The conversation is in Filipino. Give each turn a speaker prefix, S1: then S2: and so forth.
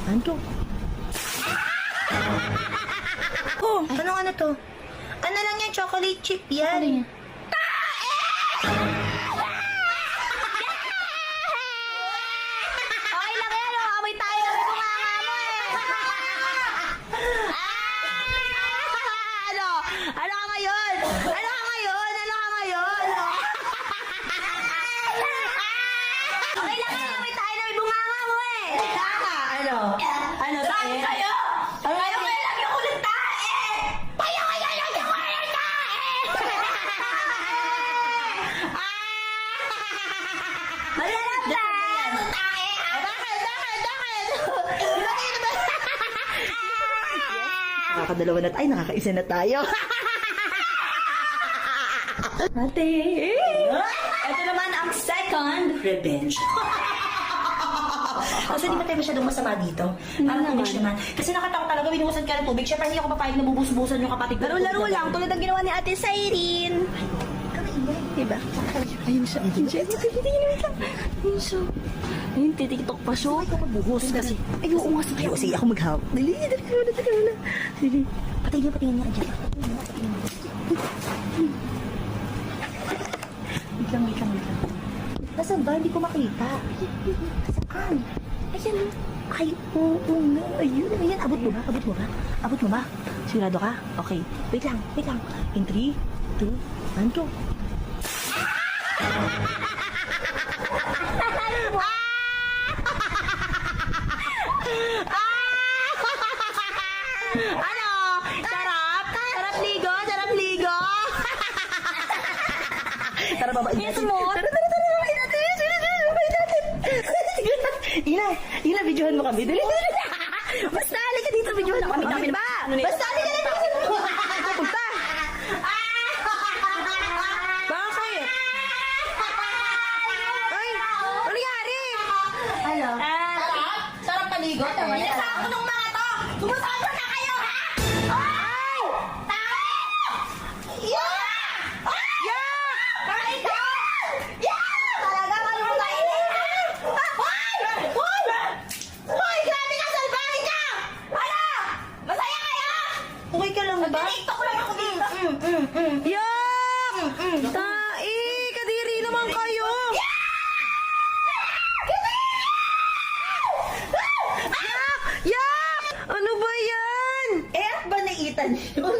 S1: Ano to?
S2: Oh, ano to? Ano lang yan? Chocolate chip yan.
S1: Ano yan?
S2: Okay lang yan, oh. Amoy tayo. May bunganga mo eh. Ano? Ano ka ngayon? Ano ka ngayon? Ano ka ngayon? Okay lang yan. Amoy tayo na may bunganga mo eh. Tama. Ano? Ano tayo? Kayo? Kayo lang yung ulit tae. Kayo lang yung ulit tae. Malalap na. Tae. Bakit?
S1: Nakakadalawa na tayo, nakakaisa na tayo. Ate!
S2: Ito naman ang second revenge. Kasi di ba tayo masyadong masama dito? Parang tubig naman. Kasi nakatakot talaga, binuhusan ka ng tubig. Siyempre hindi ako papayag na bubus-busan yung kapatid ko.
S1: Laro-laro lang, tulad ng ginawa ni Ate Cyrene. Diba? Ayun siya. Ayun siya. Ayun siya. Ayun, titiktok pa siya. Ay, buhos kasi. Ay, oo nga. Ay, sige, ako maghawak. Dali, dali na. Dali.
S2: Patingin niya. Adyan.
S1: Wait lang.
S2: Nasaan ba? Hindi ko makita. Saan?
S1: Ayan. Ay, oo nga. Ayun. Abot mo ba? Sigurado ka? Okay. Wait lang. In 3, 2, 1, go.
S2: Ano? Sarap? Sarap ligo?
S1: Tara, babain
S2: Yes,
S1: natin.
S2: mo.
S1: Tara, babain natin. Ina, videohan mo kami. Dali. Basta, halika dito, videohan mo kami. Ba? Basta, halika dito. Punta. Bakit? Ay, ano nangyari?
S2: Ano? Sarap paligo? Inasa ako nung mga to! Sumusama na kayo, ha? Ay! Tayo! Yeah! Bakit ka? Yeah! Talaga, malulay! Hoy! Grabe ka, salbahe ka! Ano? Masaya kayo?
S1: Okay ka lang ba?
S2: Nag-tiktok lang ako dito.
S1: Yak! Tai! Kadiri naman kayo! Yak! Ano ba yan?
S2: Eh, at ba naitan yun?